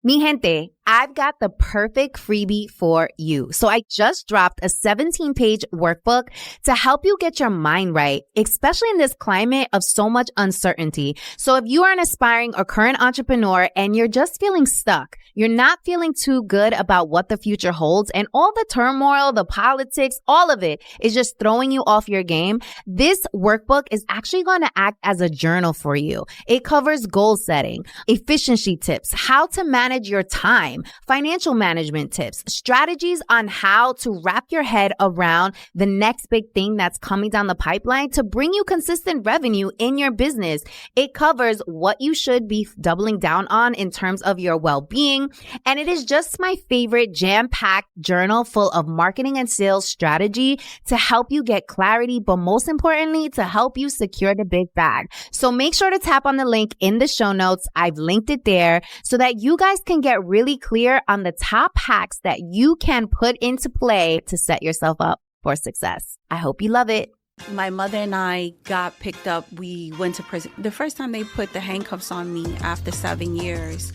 Mi gente, I've got the perfect freebie for you. So I just dropped a 17-page workbook to help you get your mind right, especially in this climate of so much uncertainty. So if you are an aspiring or current entrepreneur and you're just feeling stuck, you're not feeling too good about what the future holds, and all the turmoil, the politics, all of it is just throwing you off your game, this workbook is actually going to act as a journal for you. It covers goal setting, efficiency tips, how to manage your time, financial management tips, strategies on how to wrap your head around the next big thing that's coming down the pipeline to bring you consistent revenue in your business. It covers what you should be doubling down on in terms of your well-being. And it is just my favorite jam-packed journal full of marketing and sales strategy to help you get clarity, but most importantly, to help you secure the big bag. So make sure to tap on the link in the show notes. I've linked it there so that you guys can get really clear on the top hacks that you can put into play to set yourself up for success. I hope you love it. My mother and I got picked up. We went to prison. The first time they put the handcuffs on me after 7 years,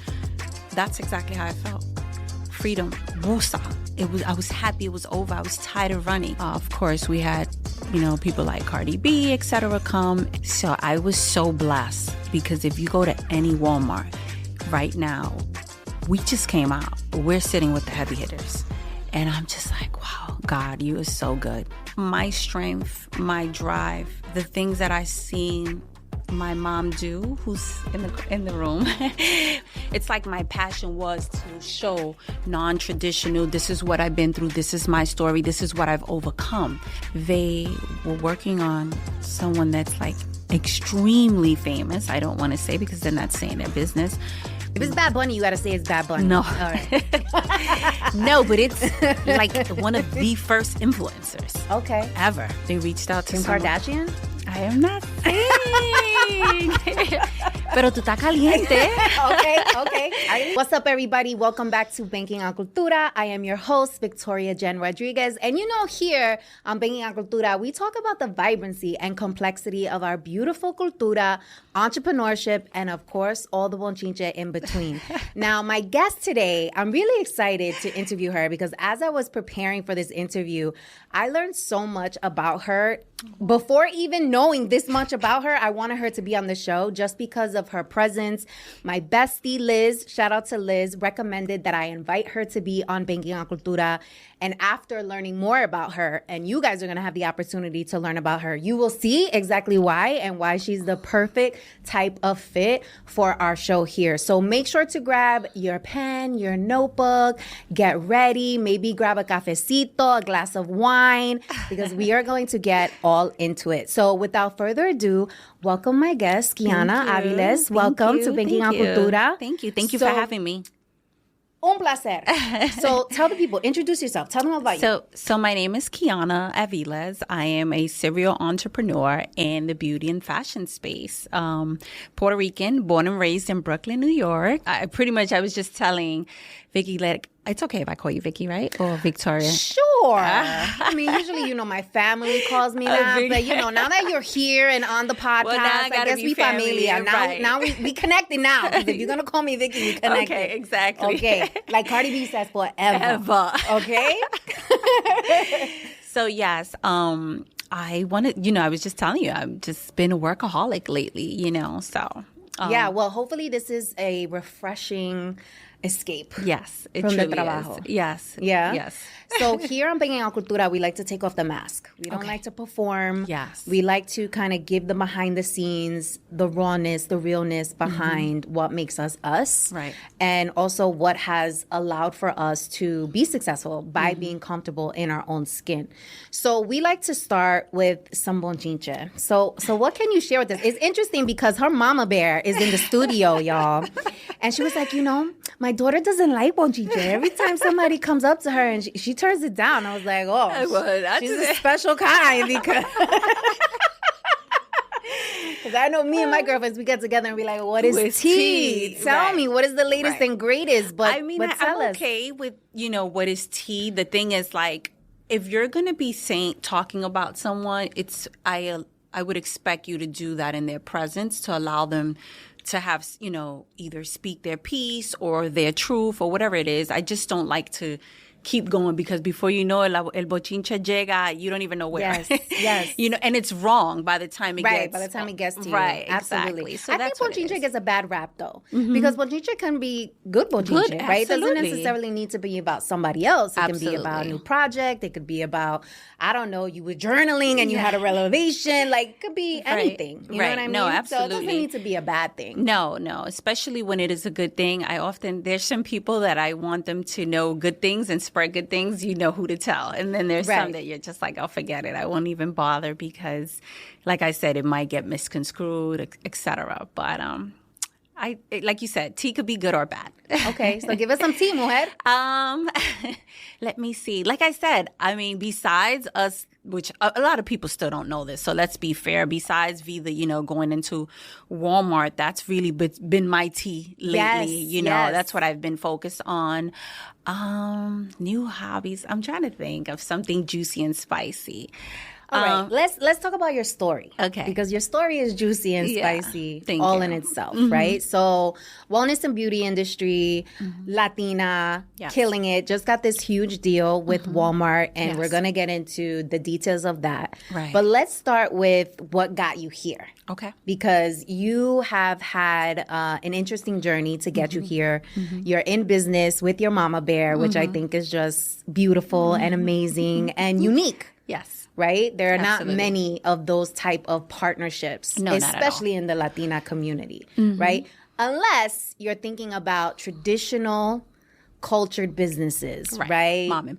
that's exactly how I felt. Freedom. Wusa. I was happy it was over. I was tired of running. Of course, we had, people like Cardi B, etc. come. So I was so blessed because if you go to any Walmart right now, we just came out. We're sitting with the heavy hitters. And I'm just like, wow, God, you are so good. My strength, my drive, the things that I've seen my mom do, who's in the room. It's like my passion was to show non-traditional, this is what I've been through, this is my story, this is what I've overcome. They were working on someone that's like extremely famous. I don't want to say because they're not saying their business. If it's Bad Bunny, you got to say it's Bad Bunny. No. All right. No, but it's like one of the first influencers. Okay. Ever. They reached out to Kim Kardashian? I am not saying. Pero tú estás caliente. Okay. What's up, everybody? Welcome back to Banking on Cultura. I am your host, Victoria Jenn Rodriguez. And here on Banking on Cultura, we talk about the vibrancy and complexity of our beautiful cultura, entrepreneurship, and of course, all the bonchinche in between. Now, my guest today, I'm really excited to interview her because as I was preparing for this interview, I learned so much about her. Before even knowing this much about her, I wanted her to be on the show just because of her presence. My bestie, Liz, shout out to Liz, recommended that I invite her to be on Banking on Cultura. And after learning more about her, and you guys are going to have the opportunity to learn about her, you will see exactly why and why she's the perfect type of fit for our show here. So make sure to grab your pen, your notebook, get ready, maybe grab a cafecito, a glass of wine, because we are going to get all into it. So without further ado, welcome my guest, Qiana Aviles. Welcome to Banking on Cultura. Thank you. Thank you for having me. Un placer. So tell the people, introduce yourself. Tell them about you. So my name is Qiana Aviles. I am a serial entrepreneur in the beauty and fashion space. Puerto Rican, born and raised in Brooklyn, New York. I was just telling Vicky, it's okay if I call you Vicky, right? Or Victoria? Sure. I mean, usually, my family calls me that. But, now that you're here and on the podcast, I guess we familia. Now we connected now. Because if you're going to call me Vicky, we connected. Okay, exactly. Okay. Like Cardi B says, forever. Okay? So, yes. I wanted, I was just telling you, I've just been a workaholic lately, so. Yeah, well, hopefully this is a refreshing escape. Yes, it from truly the trabajo. Is. Yes. Yeah. Yes. So here on Banking on Cultura, we like to take off the mask. We don't like to perform. Yes. We like to kind of give the behind the scenes, the rawness, the realness behind what makes us us. Right. And also what has allowed for us to be successful by being comfortable in our own skin. So we like to start with some bonchinche. So what can you share with us? It's interesting because her mama bear is in the studio, y'all. And she was like, my daughter doesn't like bonchinche. Every time somebody comes up to her and she turns it down, I was like, she's a special kind because I know me and my girlfriends, we get together and be like, what is tea? Tell me, what is the latest and greatest? But I mean, tell I'm us. okay with, what is tea. The thing is, like, if you're going to be talking about someone, I would expect you to do that in their presence to allow them to have, either speak their piece or their truth or whatever it is. I just don't like to keep going, because before you know it, el bochinche llega, you don't even know where. Yes. And it's wrong by the time it gets. By the time it gets to you. Right, Absolutely. exactly. So I think bochinche gets a bad rap, though, because bochinche can be good bochinche, right? It doesn't necessarily need to be about somebody else. It can be about a new project. It could be about, I don't know, you were journaling and you had a revelation. Like, it could be anything. You know what I mean? No, absolutely. So it doesn't need to be a bad thing. No, especially when it is a good thing. There's some people that I want them to know good things and spread good things. You know who to tell. And then there's some that you're just like, oh, forget it. I won't even bother, because, like I said, it might get misconstrued, etc. But like you said, tea could be good or bad. Okay, so give us some tea, mujer. Let me see. Like I said, I mean, besides us, which a lot of people still don't know this, so let's be fair. Besides Vida, going into Walmart, that's really been my tea lately. That's what I've been focused on. New hobbies. I'm trying to think of something juicy and spicy. All right, let's talk about your story. Okay. Because your story is juicy and spicy all in itself, right? So, wellness and beauty industry, Latina, killing it. Just got this huge deal with Walmart, and we're going to get into the details of that. Right. But let's start with what got you here. Okay. Because you have had an interesting journey to get you here. You're in business with your mama bear, which I think is just beautiful and amazing and unique. Yes. Right? There are not many of those type of partnerships, especially in the Latina community, right? Unless you're thinking about traditional cultured businesses, right? Mom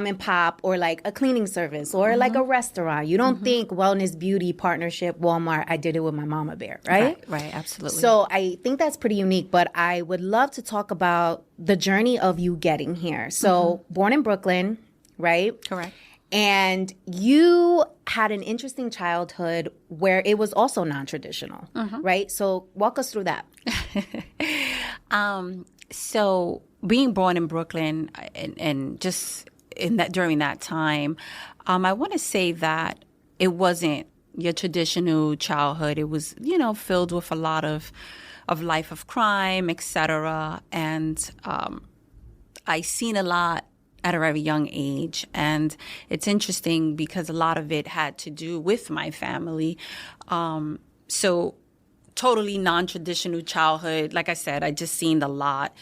and pop, or like a cleaning service, or like a restaurant. You don't think wellness, beauty, partnership, Walmart, I did it with my mama bear, right? Right, absolutely. So I think that's pretty unique, but I would love to talk about the journey of you getting here. So born in Brooklyn, right? Correct. And you had an interesting childhood where it was also non-traditional, right? So walk us through that. So being born in Brooklyn and just during that time, I want to say that it wasn't your traditional childhood. It was, filled with a lot of life of crime, etc. And I seen a lot at a very young age. And it's interesting because a lot of it had to do with my family. So totally non-traditional childhood. Like I said, I just seen a lot.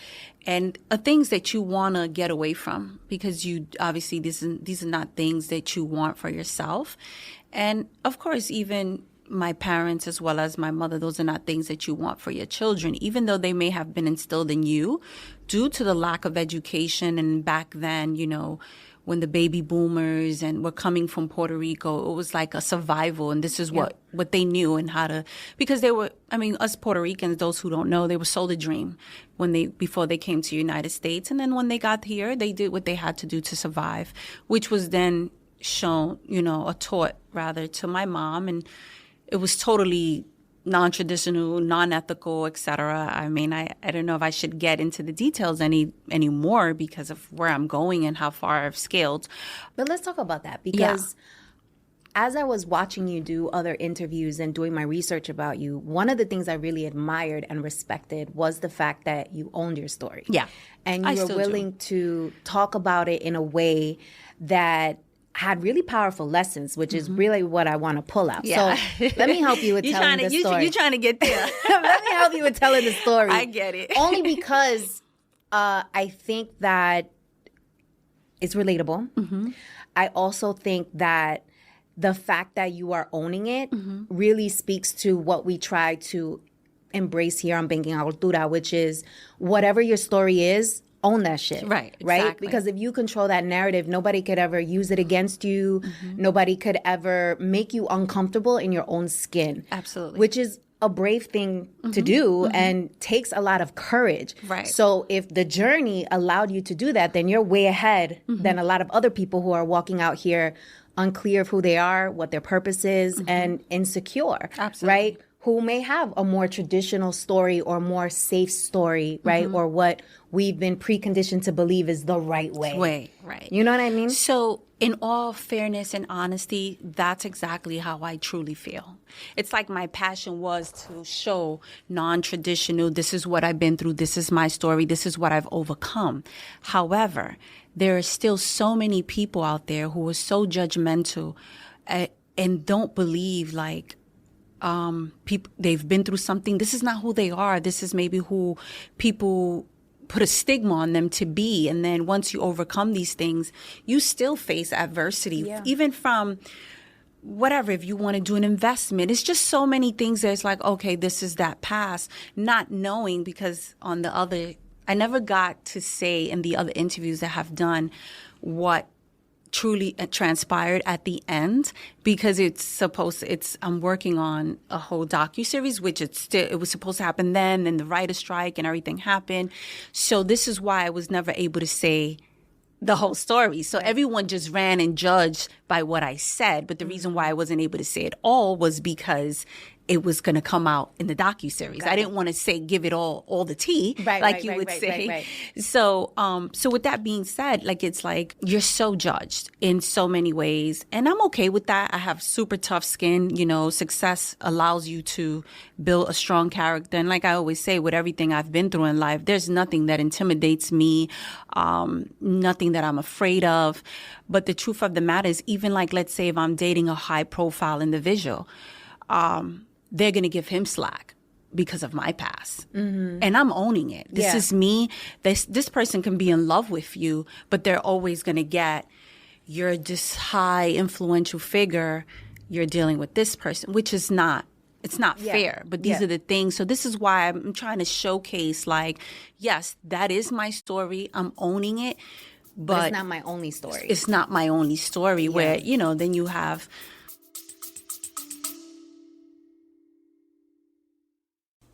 And things that you want to get away from, because you obviously these are not things that you want for yourself. And of course, even my parents as well as my mother, those are not things that you want for your children, even though they may have been instilled in you due to the lack of education. And back then, when the baby boomers and were coming from Puerto Rico, it was like a survival. And this is what they knew and how to, because they were, us Puerto Ricans, those who don't know, they were sold a dream before they came to the United States. And then when they got here, they did what they had to do to survive, which was then shown, or taught rather to my mom. And it was totally non-traditional, non-ethical, etc. I don't know if I should get into the details anymore because of where I'm going and how far I've scaled. But let's talk about that, because as I was watching you do other interviews and doing my research about you, one of the things I really admired and respected was the fact that you owned your story. Yeah. And you were willing to talk about it in a way that had really powerful lessons, which is really what I want to pull out. Yeah. So let me help you with telling the story. You're trying to get there. Let me help you with telling the story. I get it. Only because I think that it's relatable. I also think that the fact that you are owning it really speaks to what we try to embrace here on Banking Cultura, which is whatever your story is, own that shit. Right. Right? Because if you control that narrative, nobody could ever use it against you. Nobody could ever make you uncomfortable in your own skin. Absolutely. Which is a brave thing to do and takes a lot of courage. Right. So if the journey allowed you to do that, then you're way ahead than a lot of other people who are walking out here unclear of who they are, what their purpose is, and insecure. Absolutely. Right? who may have a more traditional story or more safe story, right? Or what we've been preconditioned to believe is the right way. Right. You know what I mean? So in all fairness and honesty, that's exactly how I truly feel. It's like my passion was to show non-traditional, this is what I've been through, this is my story, this is what I've overcome. However, there are still so many people out there who are so judgmental and don't believe like, people, they've been through something. This is not who they are. This is maybe who people put a stigma on them to be. And then once you overcome these things, you still face adversity, even from whatever, if you want to do an investment. It's just so many things that's like, okay, this is that past, not knowing, because on the other, I never got to say in the other interviews that I've done what truly transpired at the end, because I'm working on a whole docuseries, which it was supposed to happen then, and the writer's strike and everything happened. So this is why I was never able to say the whole story. So everyone just ran and judged by what I said. But the reason why I wasn't able to say it all was because it was going to come out in the docuseries. I didn't want to give it all the tea, like you would say. Right. So with that being said, like, it's like you're so judged in so many ways, and I'm okay with that. I have super tough skin. You know, success allows you to build a strong character, and like I always say, with everything I've been through in life, there's nothing that intimidates me, nothing that I'm afraid of. But the truth of the matter is, even like, let's say if I'm dating a high-profile individual, they're going to give him slack because of my past. And I'm owning it. This is me. This person can be in love with you, but they're always going to get, you're this high influential figure, you're dealing with this person, which is not, it's not fair. But these are the things. So this is why I'm trying to showcase, like, yes, that is my story. I'm owning it. But it's not my only story. It's not my only story where, you know, then you have...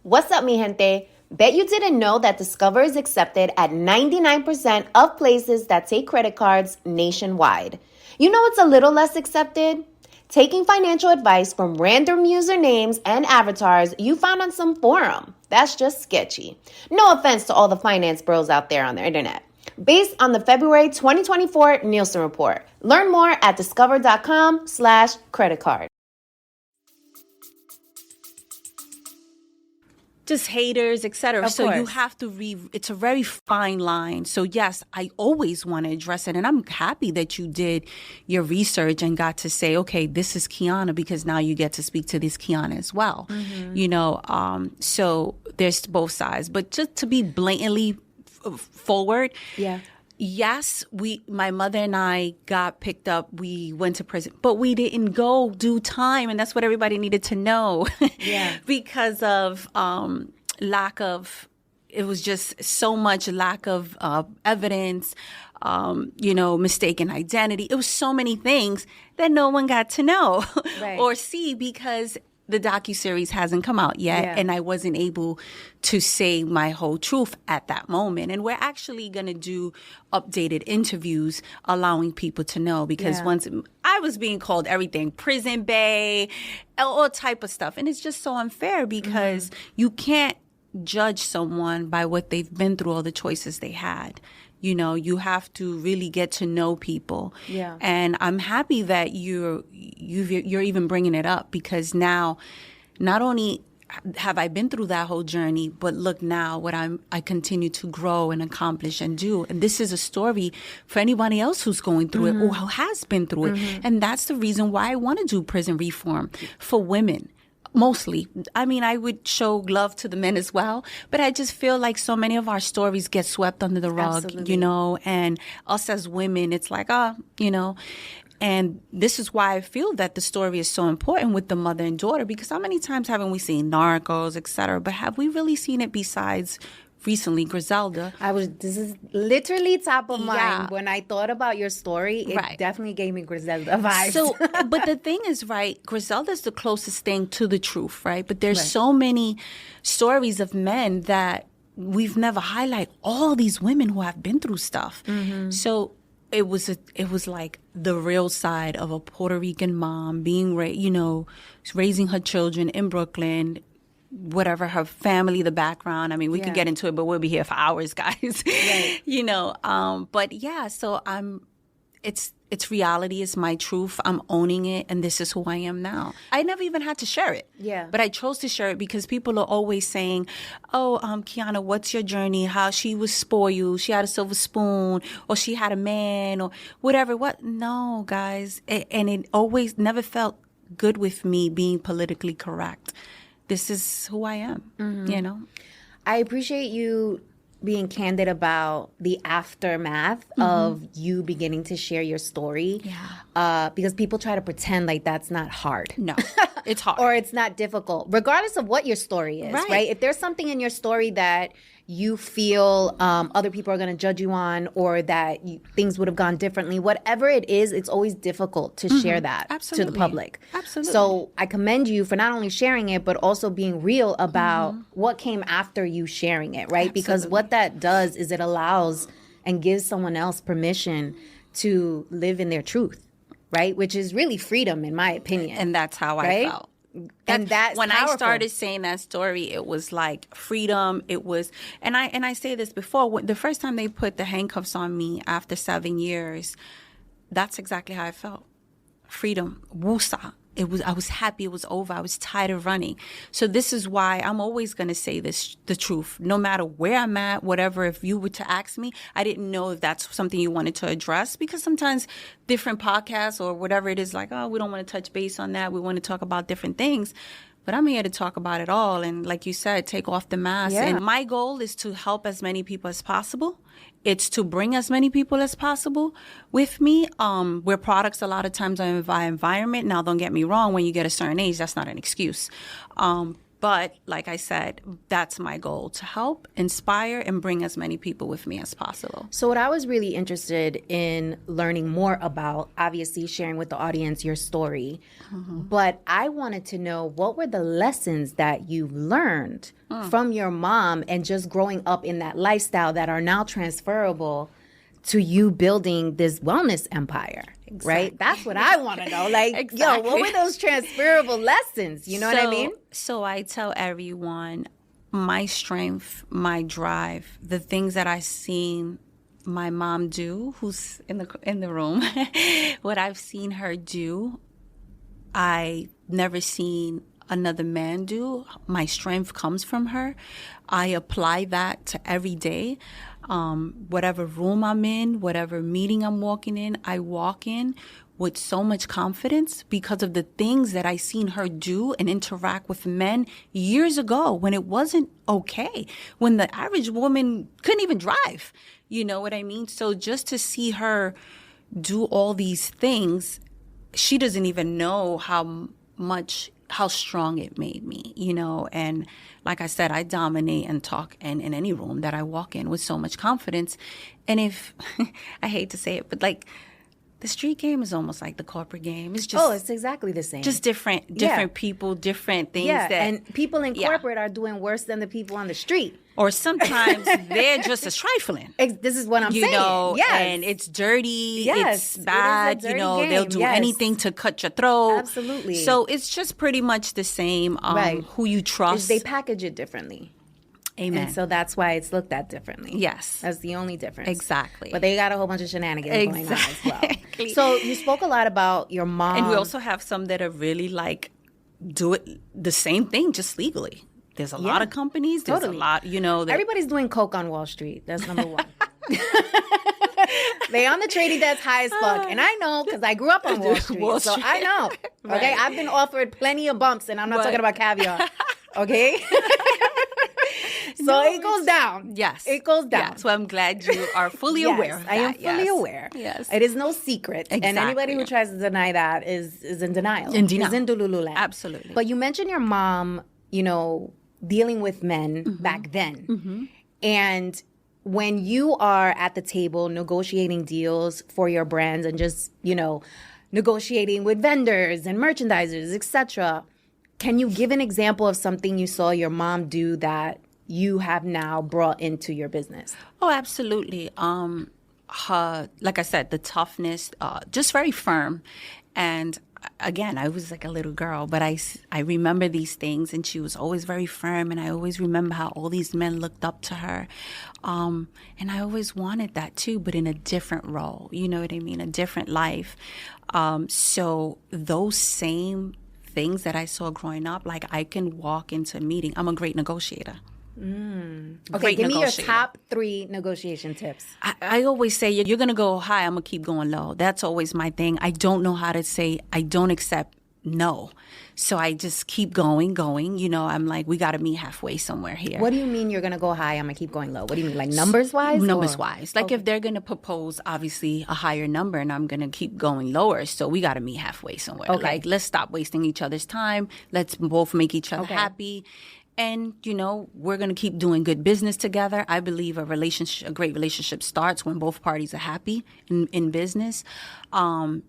What's up, mi gente? Bet you didn't know that Discover is accepted at 99% of places that take credit cards nationwide. You know what's a little less accepted? Taking financial advice from random usernames and avatars you found on some forum. That's just sketchy. No offense to all the finance bros out there on the internet. Based on the February 2024 Nielsen report. Learn more at discover.com/credit card. Just haters, etc. So course. You have to it's a very fine line. So yes, I always want to address it. And I'm happy that you did your research and got to say, okay, this is Qiana, because now you get to speak to this Qiana as well. You know, so there's both sides. But just to be blatantly forward. Yes, my mother and I got picked up. We went to prison, but we didn't go do time. And that's what everybody needed to know. Because of lack of, it was just so much lack of evidence, you know, mistaken identity. It was so many things that no one got to know or see, because the docuseries hasn't come out yet, and I wasn't able to say my whole truth at that moment. And we're actually going to do updated interviews allowing people to know, because once I was being called everything, prison bae, all type of stuff. And it's just so unfair, because you can't judge someone by what they've been through or the choices they had. You know, you have to really get to know people. And I'm happy that you're even bringing it up, because now, not only have I been through that whole journey, but look now what I continue to grow and accomplish and do. And this is a story for anybody else who's going through it or who has been through it. And that's the reason why I want to do prison reform for women. Mostly. I mean, I would show love to the men as well, but I just feel like so many of our stories get swept under the rug, you know, and us as women, it's like, you know, and this is why I feel that the story is so important with the mother and daughter, because how many times haven't we seen Narcos, et cetera, but have we really seen it besides recently, Griselda? This is literally top of mind. When I thought about your story, it definitely gave me Griselda vibes. So, but the thing is, Griselda is the closest thing to the truth, right? But there's so many stories of men that we've never highlighted, all these women who have been through stuff. So it was like the real side of a Puerto Rican mom being raising her children in Brooklyn, whatever her family, the background. I mean, we could get into it, but we'll be here for hours, guys. Right. But yeah, so it's reality. It's my truth. I'm owning it, and this is who I am now. I never even had to share it. Yeah. But I chose to share it because people are always saying, "Oh, Qiana, what's your journey? How she was spoiled? She had a silver spoon, or she had a man, or whatever." What? No, guys, and it always never felt good with me being politically correct. This is who I am. I appreciate you being candid about the aftermath of you beginning to share your story. Yeah. Because people try to pretend like that's not hard. No, it's hard. Or it's not difficult, regardless of what your story is, right? If there's something in your story that you feel other people are going to judge you on, or that things would have gone differently, whatever it is, it's always difficult to share that to the public. Absolutely. So I commend you for not only sharing it, but also being real about what came after you sharing it, right? Because what that does is it allows and gives someone else permission to live in their truth, right? Which is really freedom, in my opinion. And that's how I felt. And that's when powerful. I started saying that story, it was like freedom. It was, and I say this before, the first time they put the handcuffs on me after 7 years, that's exactly how I felt. Freedom, wusa. I was happy it was over. I was tired of running. So this is why I'm always going to say the truth, no matter where I'm at, whatever. If you were to ask me, I didn't know if that's something you wanted to address, because sometimes different podcasts or whatever it is, like, oh, we don't want to touch base on that. We want to talk about different things. But I'm here to talk about it all. And like you said, take off the mask. Yeah. And my goal is to help as many people as possible. It's to bring as many people as possible with me. We're products a lot of times of our environment. Now, don't get me wrong. When you get a certain age, that's not an excuse. But like I said, that's my goal, to help, inspire, and bring as many people with me as possible. So what I was really interested in learning more about, obviously sharing with the audience your story, but I wanted to know, what were the lessons that you learned from your mom and just growing up in that lifestyle that are now transferable to you building this wellness empire? Exactly. Right? That's what I want to know. Like, exactly. Yo, what were those transferable lessons? You know what I mean? So I tell everyone, my strength, my drive, the things that I've seen my mom do, who's in the room, what I've seen her do, I never seen another man do. My strength comes from her. I apply that to every day. Whatever room I'm in, whatever meeting I'm walking in, I walk in with so much confidence because of the things that I seen her do and interact with men years ago, when it wasn't okay, when the average woman couldn't even drive. You know what I mean? So just to see her do all these things, she doesn't even know how strong it made me, and like I said, I dominate and talk in any room that I walk in with so much confidence. And if, I hate to say it, but like, the street game is almost like the corporate game. It's just, it's exactly the same. Just different people, different things. Yeah, and people in corporate are doing worse than the people on the street. Or sometimes they're just as trifling. This is what I'm saying. Yes. And it's dirty. Yes. It's bad. It is a dirty game. They'll do anything to cut your throat. Absolutely. So it's just pretty much the same. Right. Who you trust. They package it differently. Amen. And so that's why it's looked at differently. Yes. That's the only difference. Exactly. But they got a whole bunch of shenanigans going on as well. So you spoke a lot about your mom. And we also have some that are really like, do it the same thing, just legally. There's a lot of companies. There's a lot, Everybody's doing coke on Wall Street. That's number one. They on the trading desk high as fuck. And I know, because I grew up on Wall Street. So I know. Right. Okay? I've been offered plenty of bumps, and I'm not talking about caviar. Okay? So it goes down. Yes. It goes down. Yeah. So I'm glad you are fully aware of that. I am fully aware. Yes. It is no secret. Exactly. And anybody who tries to deny that is in denial. In denial. Is in Dululand. Absolutely. But you mentioned your mom, dealing with men back then. Mm-hmm. And when you are at the table negotiating deals for your brands and just, negotiating with vendors and merchandisers, etc., can you give an example of something you saw your mom do that you have now brought into your business? Oh, absolutely. her, like I said, the toughness, just very firm. And again, I was like a little girl, but I remember these things, and she was always very firm, and I always remember how all these men looked up to her. And I always wanted that too, but in a different role, you know what I mean? A different life. So those same things that I saw growing up, like I can walk into a meeting. I'm a great negotiator. Okay, give me your top 3 negotiation tips. I always say, you're going to go high, I'm going to keep going low. That's always my thing. I don't know how to say I don't accept no. So I just keep going. You know, I'm like, we got to meet halfway somewhere here. What do you mean you're going to go high, I'm going to keep going low? What do you mean, like numbers-wise? Numbers-wise. Like if they're going to propose, obviously, a higher number, and I'm going to keep going lower, so we got to meet halfway somewhere. Okay. Like, let's stop wasting each other's time. Let's both make each other happy. And, you know, we're going to keep doing good business together. I believe a great relationship starts when both parties are happy in business.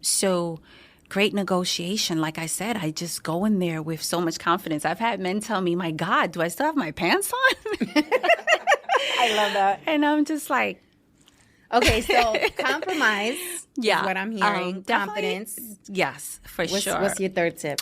So great negotiation. Like I said, I just go in there with so much confidence. I've had men tell me, my God, do I still have my pants on? I love that. And I'm just like... Okay, so compromise is what I'm hearing. Confidence. Yes, for sure. What's your third tip?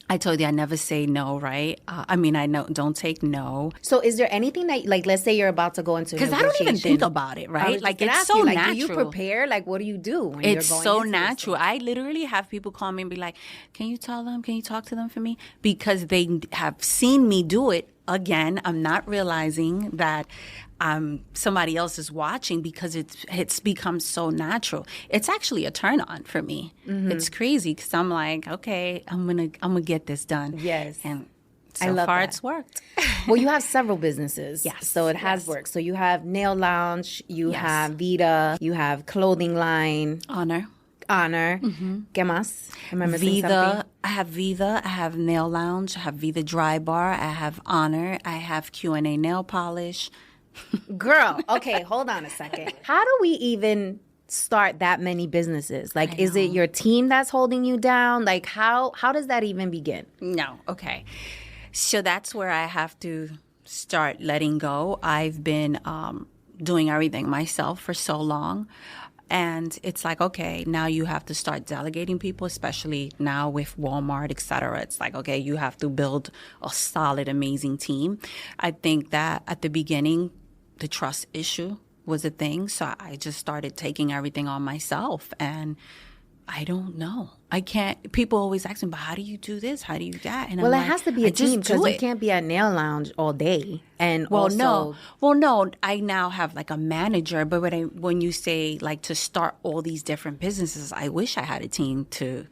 I told you I never say no, right? I mean, I don't take no. So is there anything that, like, let's say you're about to go into a negotiation. Because I don't even think about it, right? Like, it's so natural. Do you prepare? Like, what do you do when it's you're going so into natural. I literally have people call me and be like, can you talk to them for me? Because they have seen me do it. Again, I'm not realizing that somebody else is watching because it's become so natural. It's actually a turn on for me. Mm-hmm. It's crazy because I'm like, okay, I'm gonna get this done. Yes, and so far it's worked. Well, you have several businesses. Yes, so it has worked. So you have Nail Lounge, you have Vida, you have clothing line, Honor. Mm-hmm. ¿Qué más? Am I missing Vida. something? I have Vida. I have Nail Lounge. I have Vida Dry Bar. I have Honor. I have Qiana Nail Polish. Girl, okay, hold on a second. How do we even start that many businesses? Like, is it your team that's holding you down? Like, how does that even begin? No, okay. So that's where I have to start letting go. I've been doing everything myself for so long. And it's like, okay, now you have to start delegating people, especially now with Walmart, et cetera. It's like, okay, you have to build a solid, amazing team. I think that at the beginning, the trust issue was a thing. So I just started taking everything on myself. And I don't know. I can't. People always ask me, but how do you do this? How do you do that? And well, it has to be a team because you can't be at Nail Lounge all day. And no. I now have like a manager. But when you say like to start all these different businesses, I wish I had a team to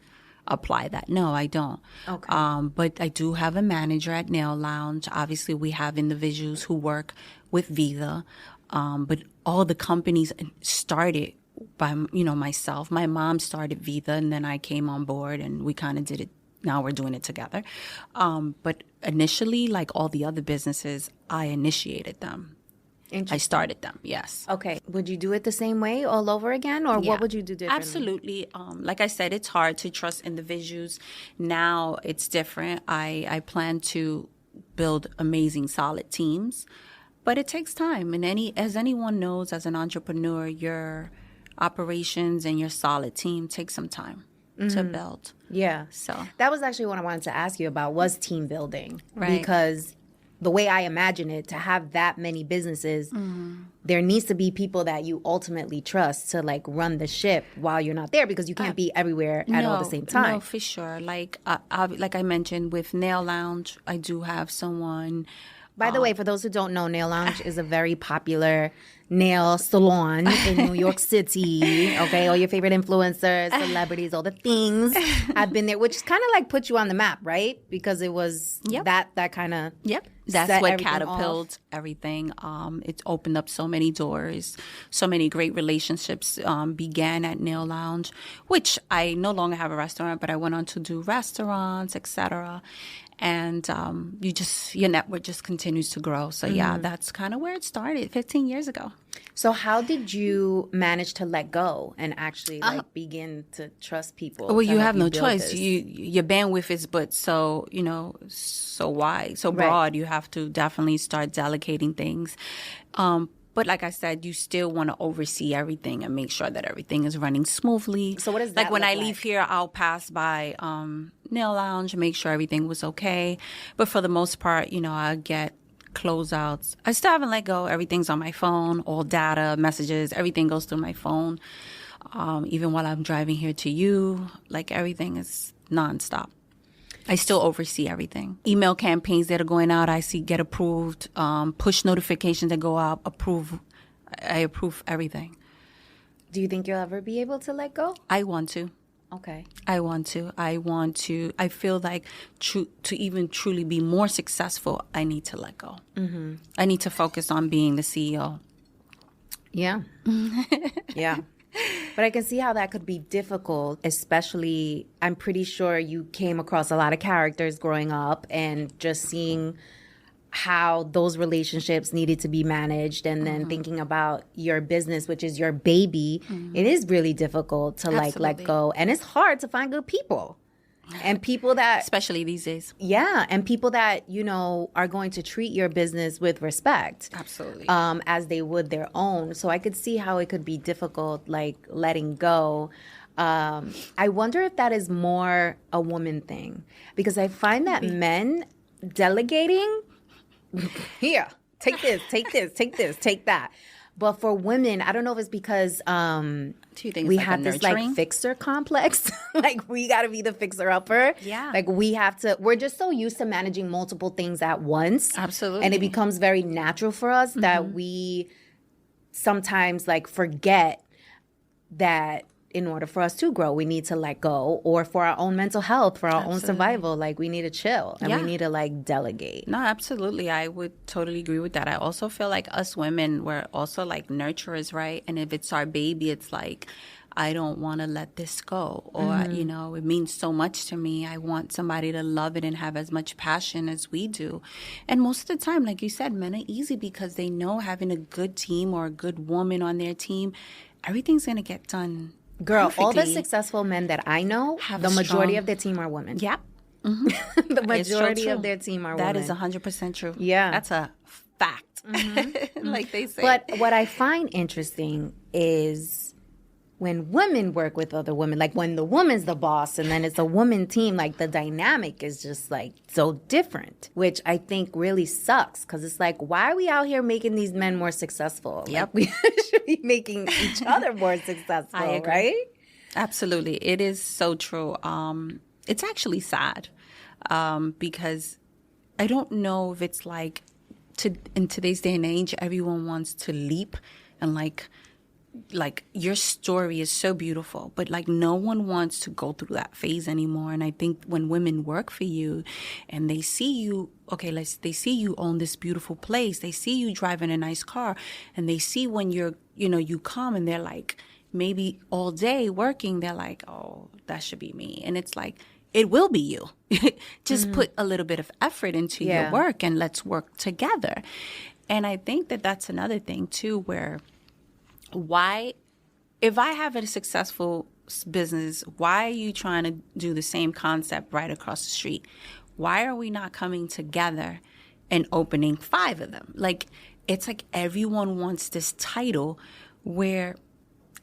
apply that. No, I don't. Okay. But I do have a manager at Nail Lounge. Obviously, we have individuals who work with Vida. But all the companies started by, myself. My mom started Vida, and then I came on board, and we kind of did it. Now we're doing it together. But initially, like all the other businesses, I initiated them. I started them, yes. Okay. Would you do it the same way all over again, or what would you do differently? Absolutely. Like I said, it's hard to trust individuals. Now it's different. I plan to build amazing, solid teams, but it takes time. And as anyone knows, as an entrepreneur, your operations and your solid team takes some time to build. Yeah. So that was actually what I wanted to ask you about, was team building. Right. Because the way I imagine it, to have that many businesses, there needs to be people that you ultimately trust to like run the ship while you're not there, because you can't be everywhere at all the same time. No, for sure. Like I mentioned with Nail Lounge, I do have someone. By the way, for those who don't know, Nail Lounge is a very popular nail salon in New York City. Okay, all your favorite influencers, celebrities, all the things have been there, which kind of like put you on the map, right? Because it was that kind of That's what catapulted everything. It's opened up so many doors. So many great relationships began at Nail Lounge, which I no longer have a restaurant, but I went on to do restaurants, etc. And your network just continues to grow. So that's kind of where it started 15 years ago. So how did you manage to let go and actually begin to trust people? Well, you have no choice. Your bandwidth is but so wide, so broad. You have to definitely start delegating things. But like I said, you still want to oversee everything and make sure that everything is running smoothly. So what does that like when look I leave here, I'll pass by nail lounge, make sure everything was okay. But for the most part, I get closeouts. I still haven't let go. Everything's on my phone, all data, messages, everything goes through my phone. Even while I'm driving here to you, like everything is nonstop. I still oversee everything. Email campaigns that are going out, I see get approved. Push notifications that go out, approve. I approve everything. Do you think you'll ever be able to let go? I want to. Okay. I want to. I feel like to even truly be more successful, I need to let go. Mm-hmm. I need to focus on being the CEO. Yeah. Yeah. But I can see how that could be difficult, especially I'm pretty sure you came across a lot of characters growing up and just seeing how those relationships needed to be managed and then thinking about your business, which is your baby. It is really difficult to let go. And it's hard to find good people. And people that... Especially these days. Yeah. And people that, are going to treat your business with respect. Absolutely. As they would their own. So I could see how it could be difficult, letting go. I wonder if that is more a woman thing. Because I find that men delegating, here, take this, take this, take this, take that. But for women, I don't know if it's because do you think we it's have this fixer complex. We got to be the fixer upper. Yeah. We're just so used to managing multiple things at once. Absolutely. And it becomes very natural for us that we sometimes forget that in order for us to grow, we need to let go, or for our own mental health, for our own survival, we need to chill and we need to delegate. No, absolutely. I would totally agree with that. I also feel like us women, we're also nurturers, right? And if it's our baby, it's I don't want to let this go, or, it means so much to me. I want somebody to love it and have as much passion as we do. And most of the time, like you said, men are easy because they know having a good team or a good woman on their team, everything's going to get done. Girl, perfectly. All the successful men that I know, the majority of their team are women. Yep. Mm-hmm. The majority of their team are women. That is 100% true. Yeah. That's a fact, like they say. But what I find interesting is when women work with other women, when the woman's the boss and then it's a woman team, the dynamic is just so different, which I think really sucks because it's why are we out here making these men more successful? Yep. We should be making each other more successful, I agree. Right? Absolutely. It is so true. It's actually sad because I don't know if it's in today's day and age, everyone wants to leap and your story is so beautiful, but no one wants to go through that phase anymore. And I think when women work for you and they see you, they see you own this beautiful place, they see you driving a nice car, and they see when you come and they're maybe all day working, they're oh, that should be me. And it's it will be you. Just put a little bit of effort into your work and let's work together. And I think that that's another thing too, where if I have a successful business, why are you trying to do the same concept right across the street? Why are we not coming together and opening 5 of them? It's everyone wants this title where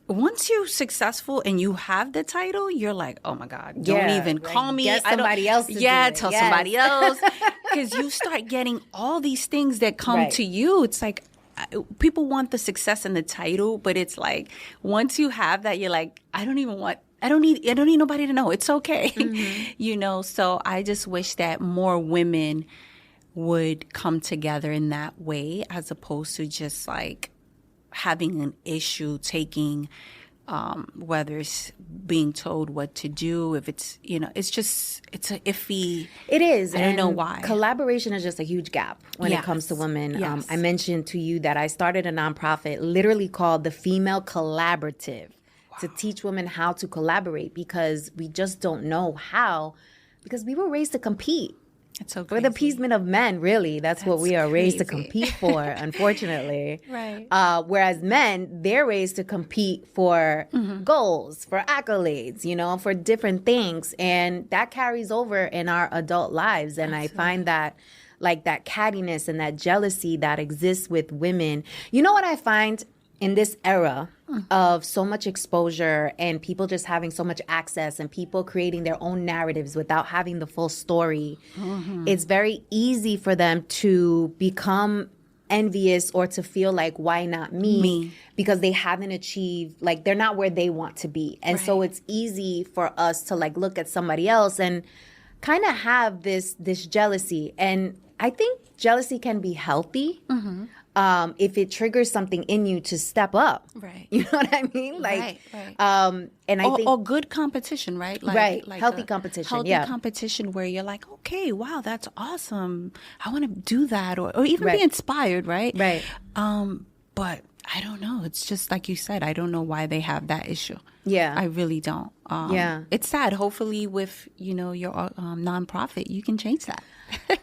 once you're successful and you have the title, you're oh my God, don't even call me. Get somebody else to do it. Tell somebody else. Because you start getting all these things that come to you. It's people want the success and the title, but it's once you have that, you're I don't need nobody to know. It's okay. So I just wish that more women would come together in that way as opposed to just having an issue taking whether it's being told what to do, if it's, it's a iffy. It is. I don't know why. Collaboration is just a huge gap when it comes to women. Yes. I mentioned to you that I started a nonprofit literally called the Female Collaborative to teach women how to collaborate because we just don't know how, because we were raised to compete. It's so crazy. For the appeasement of men, really. That's what we are raised to compete for, unfortunately. Right. Whereas men, they're raised to compete for goals, for accolades, for different things. And that carries over in our adult lives. And I find that like that cattiness and that jealousy that exists with women. You know what I find in this era of so much exposure and people just having so much access and people creating their own narratives without having the full story, it's very easy for them to become envious or to feel like, why not me? Because they haven't achieved, like, they're not where they want to be. And so it's easy for us to like look at somebody else and kind of have this jealousy. And I think jealousy can be healthy. If it triggers something in you to step up. Right. You know what I mean? Like, right. And I think... Or good competition, right? Like healthy competition, healthy competition where you're like, okay, wow, that's awesome. I want to do that. Or even be inspired, right? Right. But I don't know. It's just like you said, I don't know why they have that issue. Yeah. I really don't. It's sad. Hopefully with, your nonprofit, you can change that.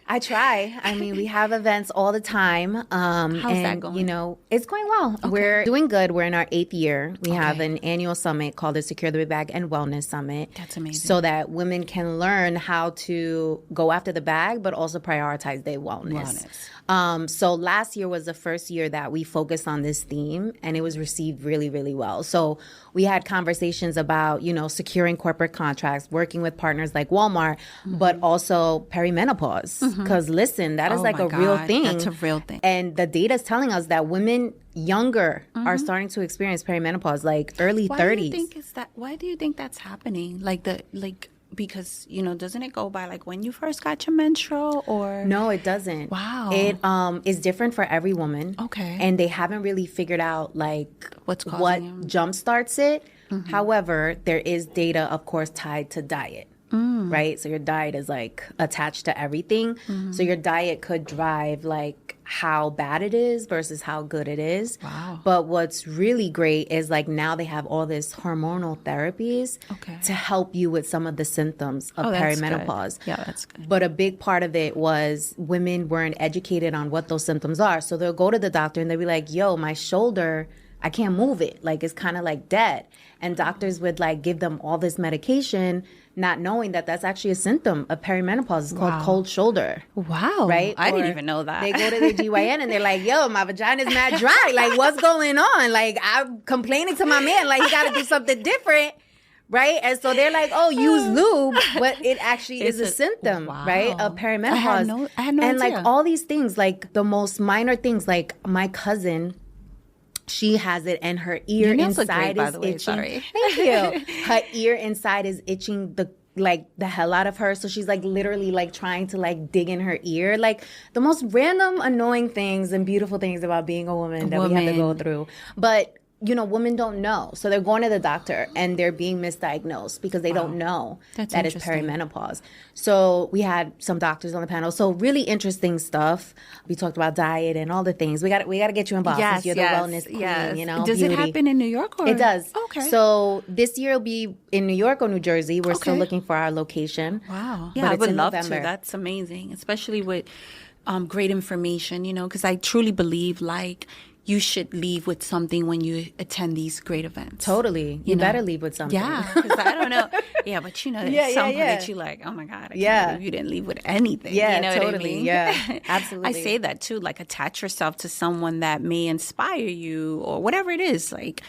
I try. I mean, we have events all the time. How's that going? It's going well. Okay. We're doing good. We're in our 8th year. We have an annual summit called the Secure the Bag and Wellness Summit. That's amazing. So that women can learn how to go after the bag, but also prioritize their wellness. So last year was the first year that we focused on this theme, and it was received really, really well. So we had conversations about, securing corporate contracts, working with partners like Walmart, but also perimenopause. Because listen, that is like a real thing. That's a real thing. And the data is telling us that women younger are starting to experience perimenopause, like early 30s. Why do you think that's happening? Because, doesn't it go by like when you first got your menstrual or? No, it doesn't. Wow. It is different for every woman. Okay. And they haven't really figured out like what jumpstarts it. However, there is data, of course, tied to diet. Right? So your diet is like attached to everything. So your diet could drive like how bad it is versus how good it is. Wow. But what's really great is like now they have all this hormonal therapies to help you with some of the symptoms of perimenopause. Good. Yeah, that's good. But a big part of it was women weren't educated on what those symptoms are. So they'll go to the doctor and they'll be like, yo, my shoulder, I can't move it. Like it's kind of like dead. And doctors would like give them all this medication, not knowing that that's actually a symptom of perimenopause. It's called cold shoulder. Wow. Right? I didn't even know that. They go to the GYN and they're like, yo, my vagina's mad dry. Like, what's going on? Like, I'm complaining to my man. Like, he got to do something different. Right? And so they're like, oh, use lube. But it actually is a symptom, right, of perimenopause. I had no and idea. Like all these things, like the most minor things, like my cousin, she has it and her ear inside is itching. Sorry. Thank you. Her ear inside is itching the hell out of her. So she's like literally like trying to like dig in her ear. Like the most random annoying things and beautiful things about being a woman that we have to go through. But women don't know. So they're going to the doctor and they're being misdiagnosed because they don't know that it's perimenopause. So we had some doctors on the panel. So really interesting stuff. We talked about diet and all the things. We got to get you involved since you're the wellness queen, Does beauty. It happen in New York? Or? It does. Okay. So this year it'll be in New York or New Jersey. We're still looking for our location. Wow. But Yeah, I would love November. to. That's amazing, especially with great information, because I truly believe like you should leave with something when you attend these great events. Totally. You better leave with something. Yeah, because I don't know. Yeah, but there's something that you like, oh my God, I can't believe you didn't leave with anything. Yeah, you know totally. What I mean? Yeah, absolutely. I say that too, like attach yourself to someone that may inspire you or whatever it is. Like,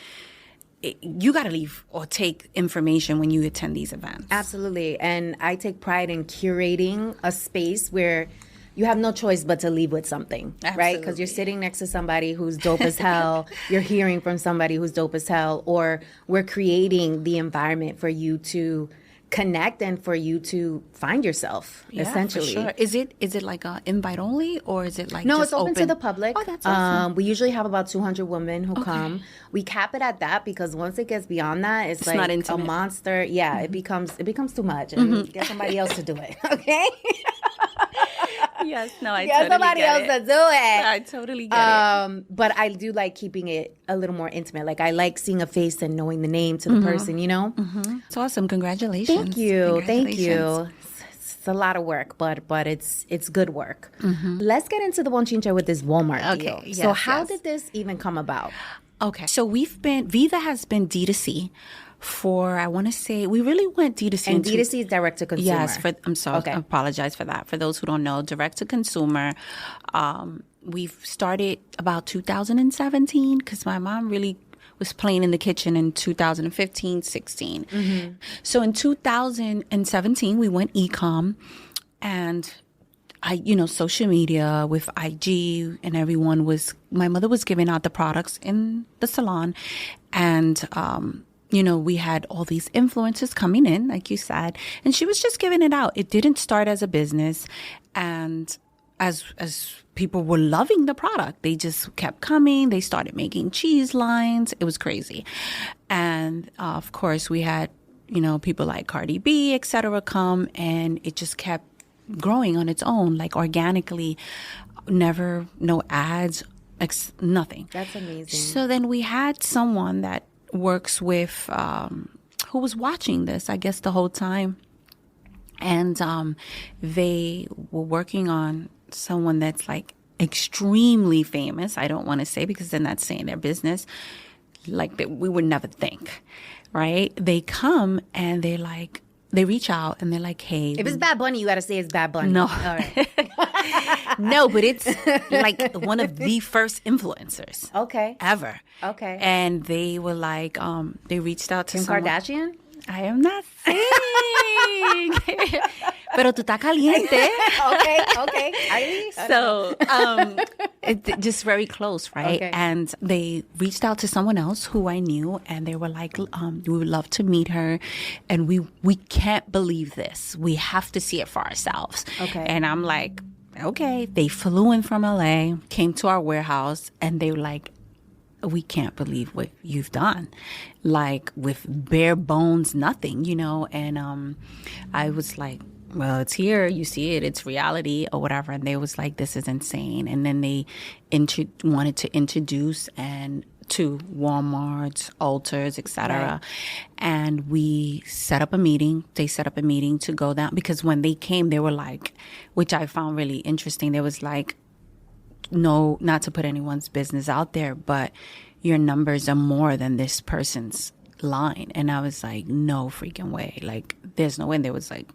you got to leave or take information when you attend these events. Absolutely. And I take pride in curating a space where you have no choice but to leave with something, right? Because you're sitting next to somebody who's dope as hell. You're hearing from somebody who's dope as hell. Or we're creating the environment for you to connect and for you to find yourself, essentially. For sure. Is it like a invite only or is it like No, just it's open to the public. Oh, that's awesome. We usually have about 200 women who come. We cap it at that because once it gets beyond that, it's like not intimate. A monster. Yeah, it becomes too much. And get somebody else to do it, okay? Yes, no, I get totally somebody get else it. to do it. I totally get it. But I do like keeping it a little more intimate. Like I like seeing a face and knowing the name to the person, It's awesome. Congratulations. Thank you. Thank you. It's a lot of work, but it's good work. Let's get into the Bonchinche with this Walmart deal. Yes, so how did this even come about? Okay. So Viva has been D2C for, I want to say, we really went D2C. And D2C is direct to consumer. Yes, I'm sorry. Okay. I apologize for that. For those who don't know, direct to consumer. We've started about 2017 because my mom really was playing in the kitchen in 2015, 16. Mm-hmm. So in 2017, we went e-com, and social media with IG, and my mother was giving out the products in the salon. And, we had all these influencers coming in, like you said, and she was just giving it out. It didn't start as a business. And as people were loving the product, they just kept coming. They started making cheese lines. It was crazy. And of course, we had, people like Cardi B, et cetera, come, and it just kept growing on its own, like organically, no ads, nothing. That's amazing. So then we had someone that works with, who was watching this, I guess, the whole time. And they were working on someone that's like extremely famous. I don't want to say, because then that's saying their business. Like we would never think, right? They come and they reach out and they're like, hey. If it's Bad Bunny, you got to say it's Bad Bunny. No. All right. No, but it's like one of the first influencers. Okay. Ever. Okay. And they were like, they reached out to Kim someone. Kardashian? I am not saying. Pero tú estás caliente. Okay. So, just very close, right? Okay. And they reached out to someone else who I knew, and they were like, we would love to meet her. And we can't believe this. We have to see it for ourselves. Okay. And I'm like, okay. They flew in from LA, came to our warehouse, and they were like, we can't believe what you've done, like with bare bones, nothing, and I was like, well, it's here, you see it, it's reality or whatever. And they was like, this is insane. And then they wanted to introduce and to Walmart, Ultras, etc. Right. And we set up a meeting. They set up a meeting to go down, because when they came, they were like, which I found really interesting, they was like, no, not to put anyone's business out there, but your numbers are more than this person's line. And I was like, no freaking way. Like, there's no way. And they was like,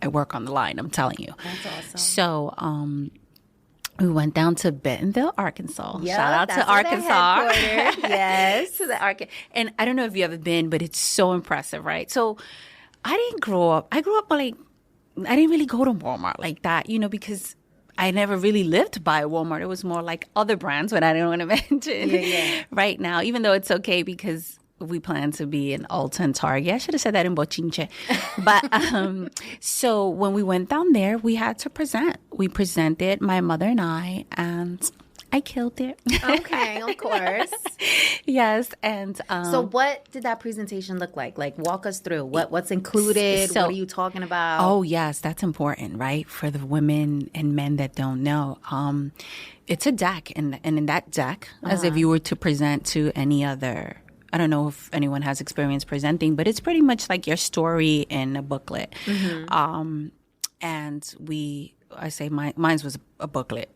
I work on the line, I'm telling you. That's awesome. So we went down to Bentonville, Arkansas. Yep, shout out to Arkansas. Yes. To the and I don't know if you've ever been, but it's so impressive, right? So I didn't grow up. I grew up like, I didn't really go to Walmart like that, because I never really lived by Walmart. It was more like other brands, but I don't want to mention right now, even though it's okay because we plan to be in Ulta and Target. I should have said that in Bochinche. But so when we went down there, we had to present. We presented, my mother and I, and I killed it. Okay, of course. Yes. And so what did that presentation look like? Like, walk us through. What's included? What are you talking about? Oh, yes. That's important, right? For the women and men that don't know. It's a deck. And in that deck, as if you were to present to any other, I don't know if anyone has experience presenting, but it's pretty much like your story in a booklet. Mm-hmm. And I say mine was a booklet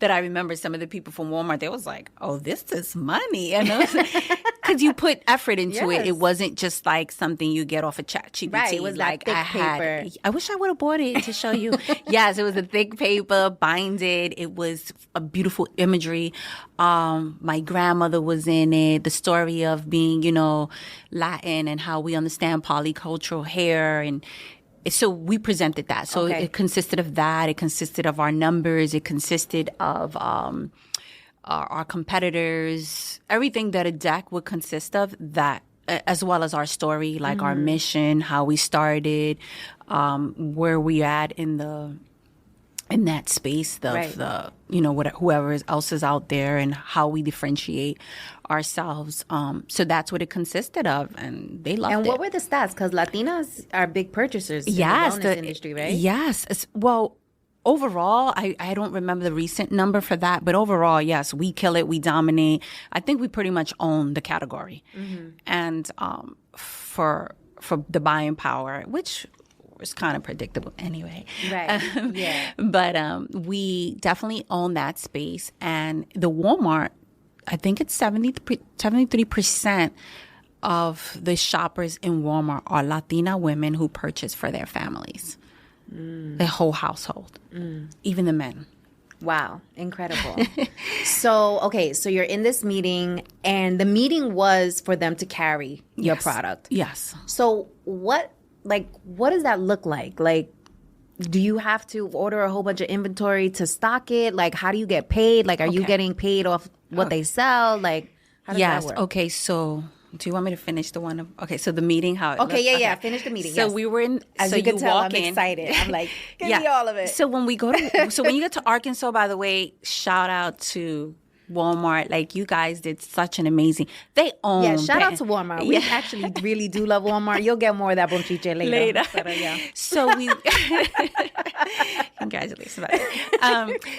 that I remember some of the people from Walmart, they was like, oh, this is money. Because you put effort into it. It wasn't just like something you get off a ChatGPT. Right, it was like thick paper. I wish I would have bought it to show you. Yes, it was a thick paper, binded. It was a beautiful imagery. My grandmother was in it. The story of being, Latin and how we understand polycultural hair, and so we presented that. So it consisted of that. It consisted of our numbers. It consisted of our competitors, everything that a deck would consist of, that, as well as our story, like our mission, how we started, where we at in that space of the, whoever else is out there, and how we differentiate ourselves. So that's what it consisted of, and they loved it. And what were the stats? Because Latinas are big purchasers in the wellness industry, right? Yes. Well, overall, I don't remember the recent number for that, but overall, yes, we kill it. We dominate. I think we pretty much own the category. Mm-hmm. And for the buying power, which was kind of predictable anyway. Right. But we definitely own that space. And the Walmart, I think it's 73% of the shoppers in Walmart are Latina women who purchase for their families. Their whole household. Even the men. Wow. Incredible. So you're in this meeting, and the meeting was for them to carry your product. Yes. So what does that look like? Like, do you have to order a whole bunch of inventory to stock it? Like, how do you get paid? Like, are you getting paid off what they sell? Like, how does that work? Okay, so do you want me to finish the one? So the meeting, how it looked? Yeah. Finish the meeting. So we were in. As so you can tell, I'm in. excited. I'm like, give me all of it. So when we go to, when you get to Arkansas, by the way, shout out to Walmart. Like, you guys did such an amazing. They own. Yeah, shout out to Walmart. We actually really do love Walmart. You'll get more of that bonchiche later. But, So we. Congratulations.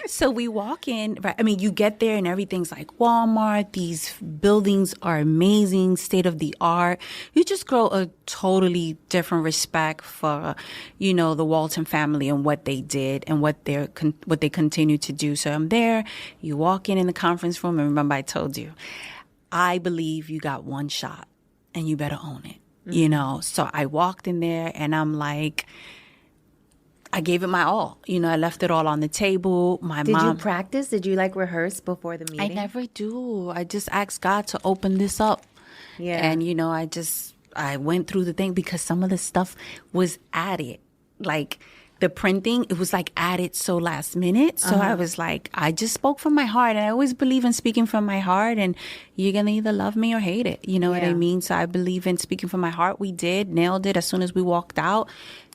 So we walk in, right? I mean, you get there and everything's like Walmart. These buildings are amazing, state of the art. You just grow a totally different respect for, the Walton family and what they did and what they continue to do. So I'm there. You walk in the conference room, and remember I told you, I believe you got one shot and you better own it. So I walked in there and I'm like, I gave it my all. I left it all on the table. Did you practice? Did you rehearse before the meeting? I never do. I just asked God to open this up. Yeah. And, I went through the thing because some of the stuff was added. Like the printing, it was added so last minute. So I was like, I just spoke from my heart. And I always believe in speaking from my heart. And you're going to either love me or hate it. You know what I mean? So I believe in speaking from my heart. We did, nailed it. As soon as we walked out,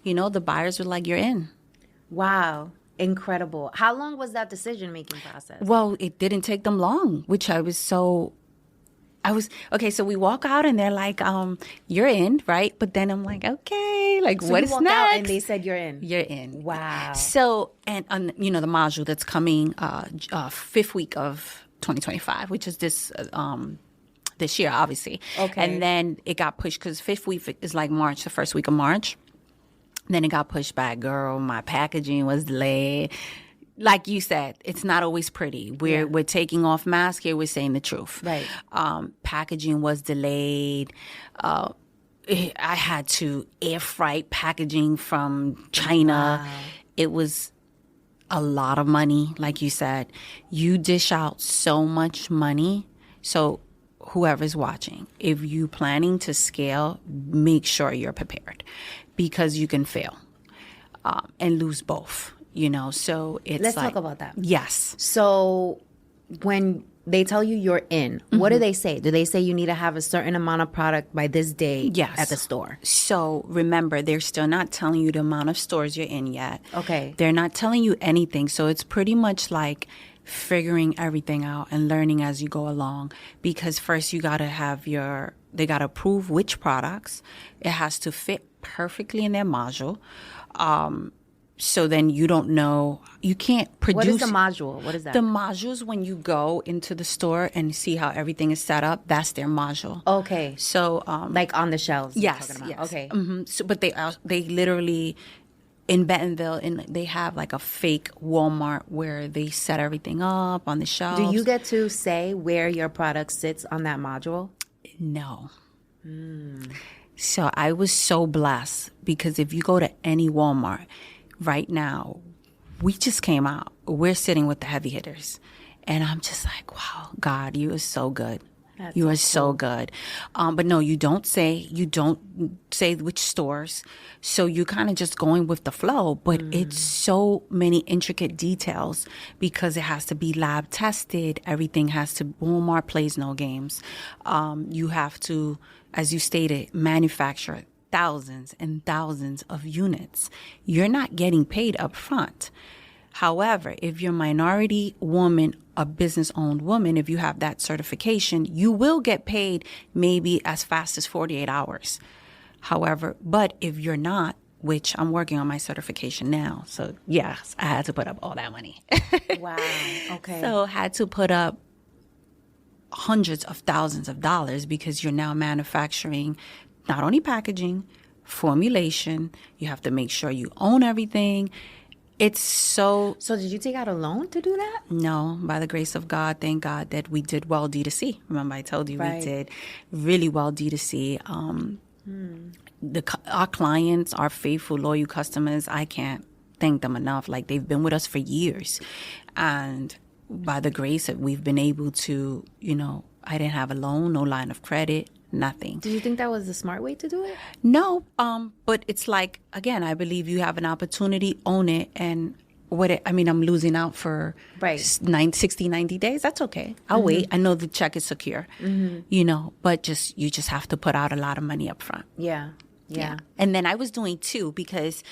the buyers were like, you're in. Wow. Incredible. How long was that decision-making process? Well, it didn't take them long, which okay, so we walk out and they're like, you're in, right? But then I'm like, okay, so what is next? Out and they said you're in. You're in. Wow. So, and the module that's coming fifth week of 2025, which is this year, obviously. Okay. And then it got pushed because fifth week is March, the first week of March. Then it got pushed back. Girl, my packaging was delayed. Like you said, it's not always pretty. We're taking off masks here. We're saying the truth. Right. Packaging was delayed. I had to air freight packaging from China. Wow. It was a lot of money. Like you said, you dish out so much money. So whoever's watching, if you're planning to scale, make sure you're prepared because you can fail and lose both. So it's Let's talk about that. Yes. So when they tell you you're in, what do they say? Do they say you need to have a certain amount of product by this day at the store? So remember, they're still not telling you the amount of stores you're in yet. Okay. They're not telling you anything. So it's pretty much like figuring everything out and learning as you go along. Because first you got to they got to approve which products. It has to fit perfectly in their module. So then you don't know, you can't produce. What is the module? What is that? The modules, when you go into the store and see how everything is set up, that's their module. Okay. So, like on the shelves. Yes. Yes. Okay. Mm-hmm. So, but they literally, in Bentonville, they have a fake Walmart where they set everything up on the shelves. Do you get to say where your product sits on that module? No. So I was so blessed because if you go to any Walmart, right now, we just came out. We're sitting with the heavy hitters. And I'm just like, wow, God, you are so good. You are so good. But no, you don't say which stores. So you're kind of just going with the flow. But it's so many intricate details because it has to be lab tested. Everything has to, Walmart plays no games. You have to, as you stated, manufacture thousands and thousands of units. You're not getting paid up front. However, if you're a minority woman, a business-owned woman, if you have that certification, you will get paid maybe as fast as 48 hours. However, but if you're not, which I'm working on my certification now, so yes, I had to put up all that money. Wow, okay. So had to put up hundreds of thousands of dollars because you're now manufacturing not only packaging, formulation, you have to make sure you own everything. It's so... So did you take out a loan to do that? No, by the grace of God, thank God that we did well D2C. Remember, I told you we did really well D2C. Our clients, our faithful, loyal customers, I can't thank them enough. Like, they've been with us for years. And by the grace that we've been able to, I didn't have a loan, no line of credit, nothing. Do you think that was the smart way to do it? No, but it's like, again, I believe you have an opportunity, own it, and I'm losing out for 60, 90 days. That's okay. I'll wait. I know the check is secure, but you just have to put out a lot of money up front. Yeah. And then I was doing too, because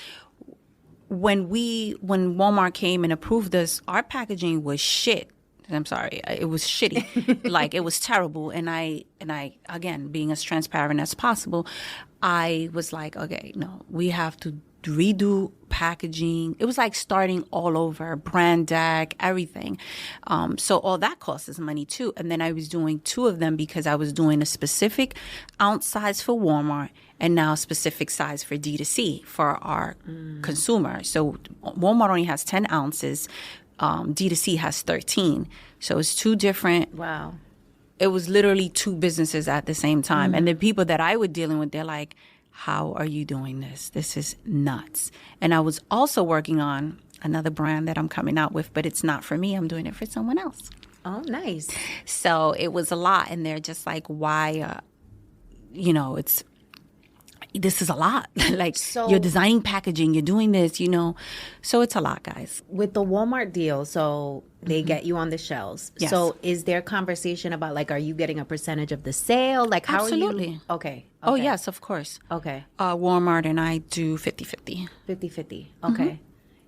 when Walmart came and approved us, our packaging was shit. I'm sorry, it was shitty. Like, it was terrible. And I, again, being as transparent as possible, I was like, okay, no, we have to redo packaging. It was like starting all over, brand deck, everything. So all that costs money too. And then I was doing 2 of them because I was doing a specific ounce size for Walmart and now a specific size for D2C for our consumer. So Walmart only has 10 ounces. D2C has 13. So it's 2 different. Wow. It was literally 2 businesses at the same time. And the people that I was dealing with, they're like, how are you doing this? This is nuts. And I was also working on another brand that I'm coming out with, but it's not for me. I'm doing it for someone else. Oh, nice. So it was a lot. And they're just like, why, this is a lot. Like, so, you're designing packaging, you're doing this, So it's a lot, guys. With the Walmart deal, so they get you on the shelves. Yes. So is there conversation about, like, are you getting a percentage of the sale? Like, how Absolutely. are you? Okay. Oh, yes, of course. Okay. Walmart and I do 50-50. 50-50. Okay.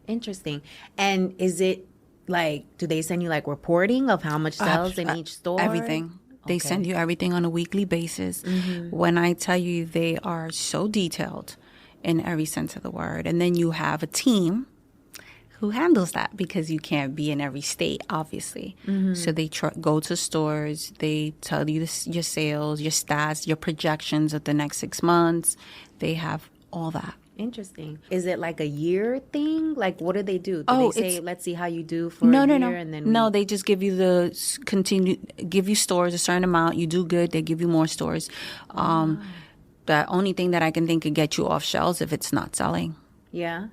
Interesting. And is it, like, do they send you, like, reporting of how much sells in each store? Everything. They send you everything on a weekly basis. When I tell you, they are so detailed in every sense of the word. And then you have a team who handles that, because you can't be in every state, obviously. So they go to stores. They tell you your sales, your stats, your projections of the next 6 months. They have all that. Interesting. Is it like a year thing? Like, what do they do? Do they say, let's see how you do for no, a year? No, and then no. They just give you give you stores a certain amount. You do good, they give you more stores. The only thing that I can think could get you off shelves if it's not selling. Yeah.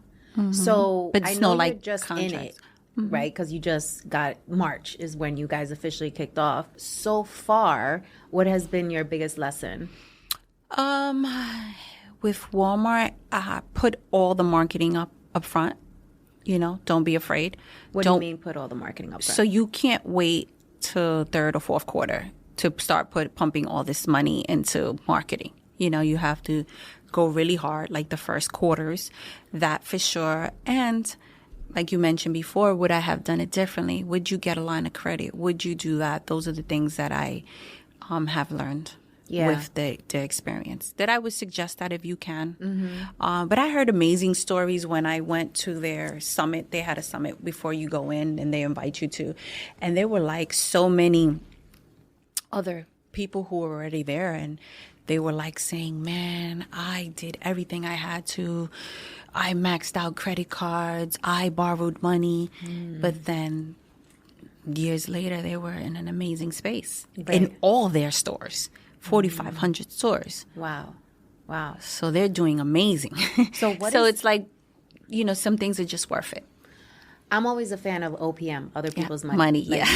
So but I it's know no, you're like, just contracts. in it, right? Because you just got March is when you guys officially kicked off. So far, what has been your biggest lesson? With Walmart, put all the marketing up front. Don't be afraid. What do you mean put all the marketing up front? So you can't wait till 3rd or 4th quarter to start pumping all this money into marketing. You have to go really hard, like the first quarters, that for sure. And like you mentioned before, would I have done it differently? Would you get a line of credit? Would you do that? Those are the things that I have learned. With the experience, that I would suggest that if you can. But I heard amazing stories when I went to their summit. They had a summit before you go in, and they invite you to. And there were like so many other people who were already there, and they were like saying, man, I did everything I had to. I maxed out credit cards. I borrowed money. But then years later, they were in an amazing space in all their stores. 4,500 stores. Wow. So they're doing amazing. So it's like, some things are just worth it. I'm always a fan of OPM, other people's money. Like,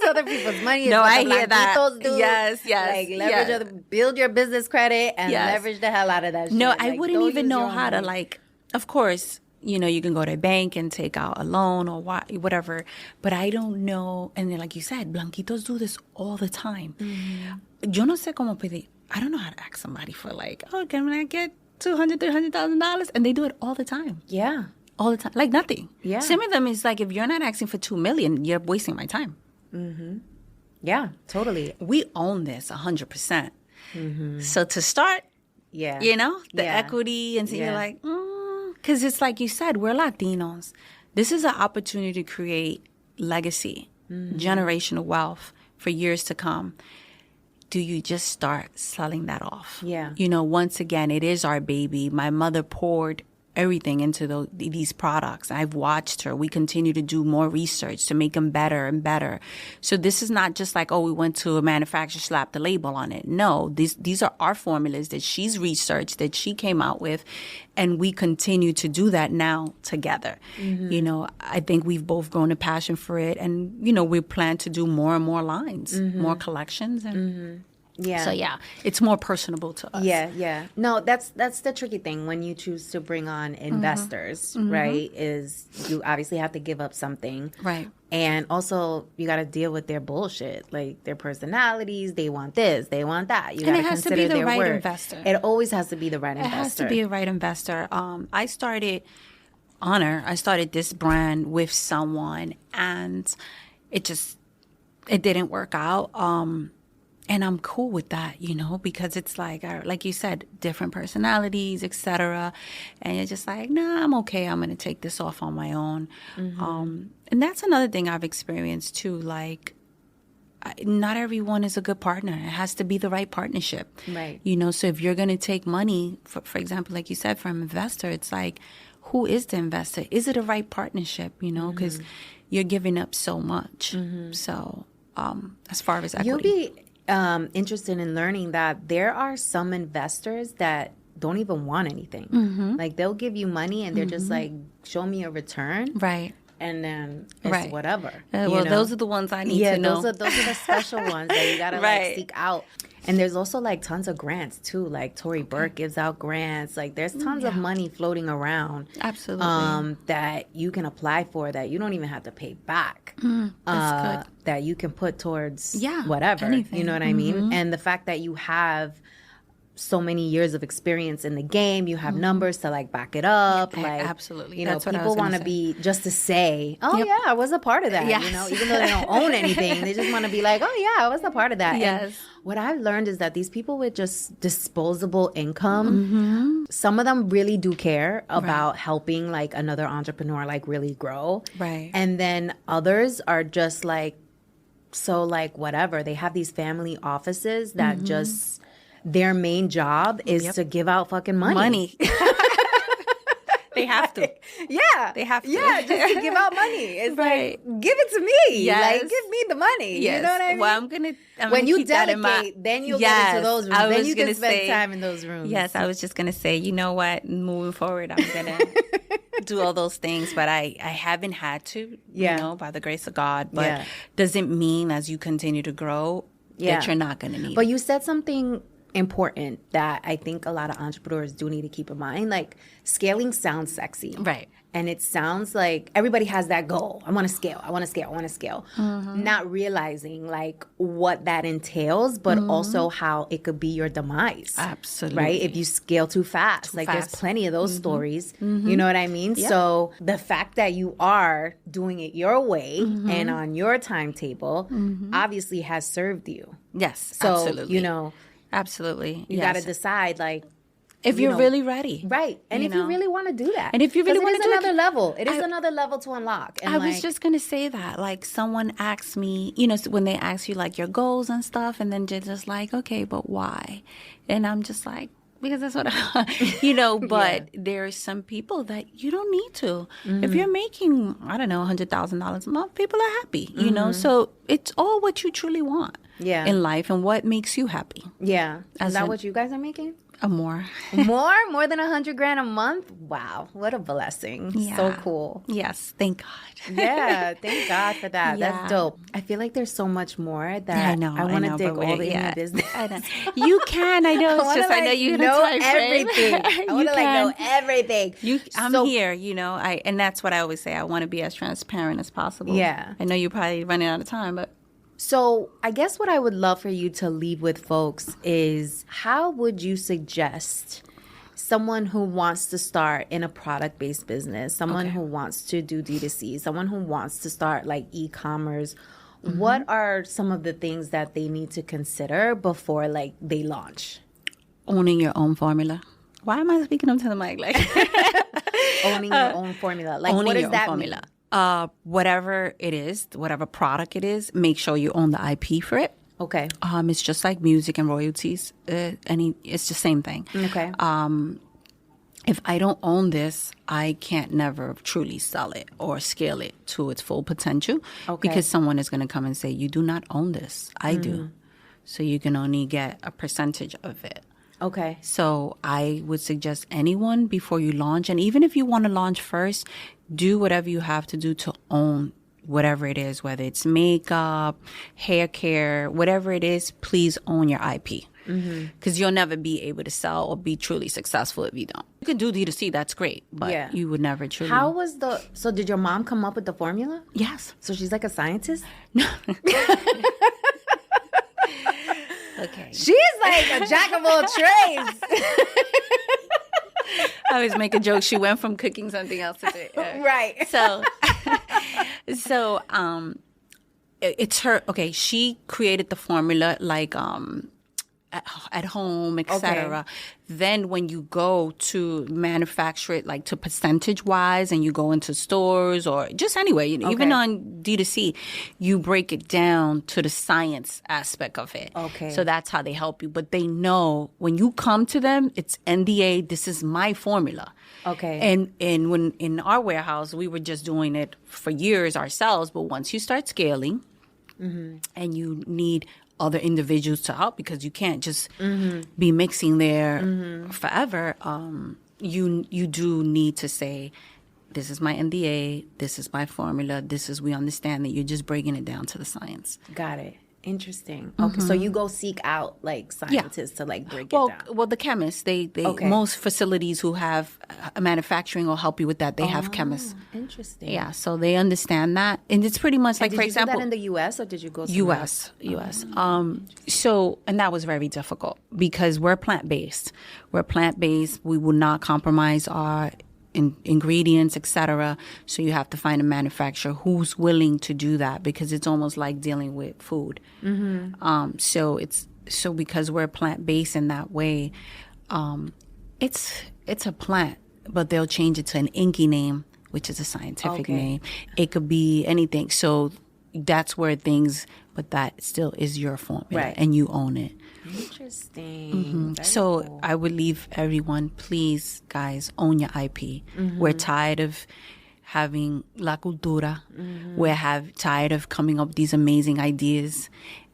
other people's money. No, I hear that. Do. Yes. Like, leverage build your business credit and leverage the hell out of that shit. No, like, I wouldn't even know how to, like, of course, you can go to a bank and take out a loan or whatever. But I don't know. And then, like you said, Blanquitos do this all the time. Yo no sé cómo pedir. I don't know how to ask somebody for, like, can I get $200,000, $300,000? And they do it all the time. Yeah. All the time. Like nothing. Yeah. Some of them is like, if you're not asking for $2 million, you're wasting my time. Yeah, totally. We own this 100%. So to start, the equity, and so you're like, because it's like you said, we're Latinos. This is an opportunity to create legacy, generational wealth for years to come. Do you just start selling that off? Yeah. Once again, it is our baby. My mother poured everything into these products. I've watched her. We continue to do more research to make them better and better. So this is not just like, oh, we went to a manufacturer, slapped the label on it. No, these are our formulas that she's researched, that she came out with, and we continue to do that now together. You know, I think we've both grown a passion for it, and, you know, we plan to do more and more lines, more collections, and yeah. So yeah, it's more personable to us. Yeah. No, that's the tricky thing when you choose to bring on investors, right? Is you obviously have to give up something. Right. And also you got to deal with their bullshit, like their personalities. They want this, they want that. You got to consider be the their right worth. investor. It always has to be the right investor. It has to be a right investor. I started this brand with someone, and it didn't work out. And I'm cool with that, you know, because it's like you said, different personalities, etc. And you're just like, nah, I'm okay. I'm going to take this off on my own. And that's another thing I've experienced too. Like, not everyone is a good partner. It has to be the right partnership. Right. You know, so if you're going to take money, for example, like you said, from an investor, it's like, who is the investor? Is it a right partnership? You know, because you're giving up so much. So as far as equity. You'll be interested in learning that there are some investors that don't even want anything. Like, they'll give you money and they're just like, show me a return. Right. And then it's whatever. Well, those are the ones I need to know. Those are the special ones that you gotta like seek out. And there's also like tons of grants too. Like Tory Burke gives out grants. Like there's tons of money floating around. Absolutely. That you can apply for that you don't even have to pay back. That's good. That you can put towards whatever. Anything. You know what I mean? And the fact that you have so many years of experience in the game, you have numbers to like back it up. Like, absolutely. You know, people want to be just to say, oh yeah, I was a part of that. Yes. You know, even though they don't own anything, they just want to be like, oh yeah, I was a part of that. Yes. And what I've learned is that these people with just disposable income, some of them really do care about helping like another entrepreneur like really grow. Right. And then others are just like, so like whatever. They have these family offices that just, their main job is to give out fucking money. They have to. Yeah. They have to. Yeah, just to give out money. It's like, give it to me. Yes. Like, give me the money. Yes. You know what I mean? Well, I'm when you keep that in delegate, then you'll get into those rooms. Then you can spend time in those rooms. Yes, I was just going to say, you know what? Moving forward, I'm going to do all those things. But I haven't had to, you know, by the grace of God. But doesn't mean as you continue to grow that you're not going to need But you said something important that I think a lot of entrepreneurs do need to keep in mind. Like, scaling sounds sexy. Right. And it sounds like everybody has that goal. I want to scale. I want to scale. I want to scale. Not realizing like what that entails, but also how it could be your demise. Absolutely. Right? If you scale too fast. There's plenty of those stories. You know what I mean? Yeah. So the fact that you are doing it your way and on your timetable obviously has served you. Yes, so, absolutely. You know, absolutely. You got to decide like, if you're really ready. Right. And if you really want to do that. And if you really want to do it. It is another level. It is another level to unlock. And I was just going to say that. Like, someone asked me, you know, when they ask you, like, your goals and stuff, and then they're just like, okay, but why? And I'm just like, because that's what you know, but there are some people that you don't need to. If you're making, I don't know, $100,000 a month, people are happy, you know? So it's all what you truly want in life and what makes you happy. Yeah. Is that what you guys are making? More. More than $100,000 a month? Wow, what a blessing. Yeah. So cool. Yes, thank God. Yeah, thank God for that. Yeah. That's dope. I feel like there's so much more that I want to dig all in the business. You can, I know. It's just, I know you know everything. I want to know everything. I'm here, you know, and that's what I always say. I want to be as transparent as possible. Yeah. I know you're probably running out of time, but. So I guess what I would love for you to leave with folks is, how would you suggest someone who wants to start in a product-based business, someone who wants to do D2C, someone who wants to start like e-commerce, what are some of the things that they need to consider before like they launch? Owning your own formula. Why am I speaking up to the mic? Like owning your own formula. Like, what does that mean? Whatever it is, whatever product it is, make sure you own the IP for it. Okay. It's just like music and royalties. It's the same thing. Okay. if I don't own this, I can't never truly sell it or scale it to its full potential because someone is going to come and say, you do not own this. I do. So you can only get a percentage of it. Okay. So I would suggest anyone before you launch, and even if you want to launch first, do whatever you have to do to own whatever it is, whether it's makeup, hair care, whatever it is, please own your IP. Because you'll never be able to sell or be truly successful if you don't. You can do D2C, that's great, but you would never truly. How was so did your mom come up with the formula? Yes. So she's like a scientist? No. Okay. She's like a jack of all trades. I always make a joke. She went from cooking something else to do. Right. So it's her. Okay, she created the formula like at home, etc. Okay. Then when you go to manufacture it, like to percentage wise, and you go into stores or just anywhere, even on D2C, you break it down to the science aspect of it. Okay. So that's how they help you. But they know when you come to them, it's NDA. This is my formula. Okay. And when in our warehouse, we were just doing it for years ourselves. But once you start scaling, and you need other individuals to help because you can't just be mixing there forever. You do need to say, this is my NDA, this is my formula, we understand that you're just breaking it down to the science. Got it. Interesting. Okay, so you go seek out like scientists to like break it down. Well, the chemists, they most facilities who have manufacturing will help you with that. They have chemists. Interesting. Yeah, so they understand that, and it's pretty much like, did for you example, do that in the U.S. or did you go somewhere U.S. So, and that was very difficult because we're plant-based. We will not compromise our ingredients, etc. So you have to find a manufacturer who's willing to do that because it's almost like dealing with food. So because we're plant-based in that way, it's a plant, but they'll change it to an inky name, which is a scientific name. It could be anything. So that's where but that still is your formula, and you own it. Interesting. So cool. I would leave everyone, please, guys, own your IP. We're tired of having la cultura. We're tired of coming up with these amazing ideas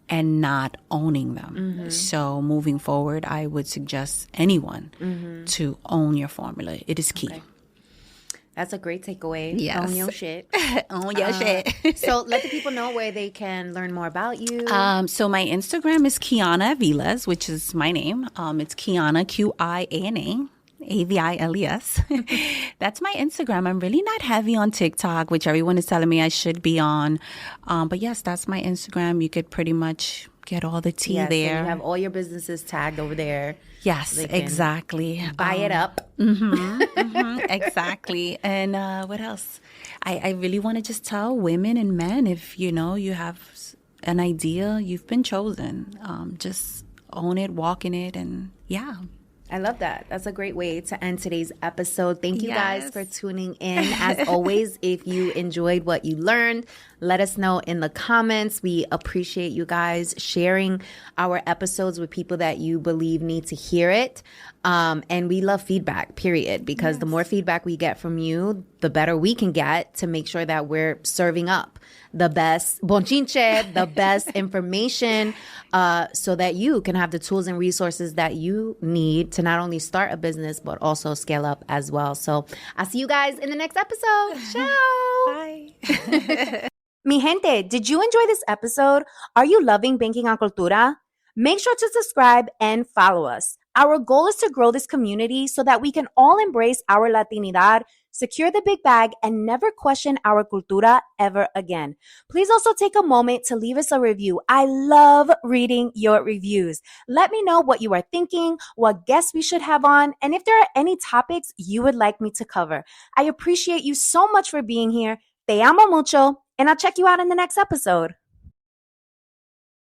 and not owning them. So moving forward, I would suggest anyone to own your formula. It is key. Okay. That's a great takeaway. Yes. Own your shit. Own your shit. So let the people know where they can learn more about you. So my Instagram is Qiana Aviles, which is my name. It's Qiana, Qiana Aviles. That's my Instagram. I'm really not heavy on TikTok, which everyone is telling me I should be on. But yes, that's my Instagram. You could pretty much get all the tea there. So you have all your businesses tagged over there. Yes, exactly. Buy it up. Exactly. And what else? I really want to just tell women and men, if you have an idea, you've been chosen. Just own it, walk in it, and yeah. I love that. That's a great way to end today's episode. Thank you guys for tuning in. As always, if you enjoyed what you learned, let us know in the comments. We appreciate you guys sharing our episodes with people that you believe need to hear it. And we love feedback, period, because the more feedback we get from you, the better we can get to make sure that we're serving up the best bonchinche, the best information, so that you can have the tools and resources that you need to not only start a business, but also scale up as well. So I'll see you guys in the next episode. Ciao. Bye. Mi gente, did you enjoy this episode? Are you loving Banking on Cultura? Make sure to subscribe and follow us. Our goal is to grow this community so that we can all embrace our Latinidad, secure the big bag, and never question our cultura ever again. Please also take a moment to leave us a review. I love reading your reviews. Let me know what you are thinking, what guests we should have on, and if there are any topics you would like me to cover. I appreciate you so much for being here. Te amo mucho, and I'll check you out in the next episode.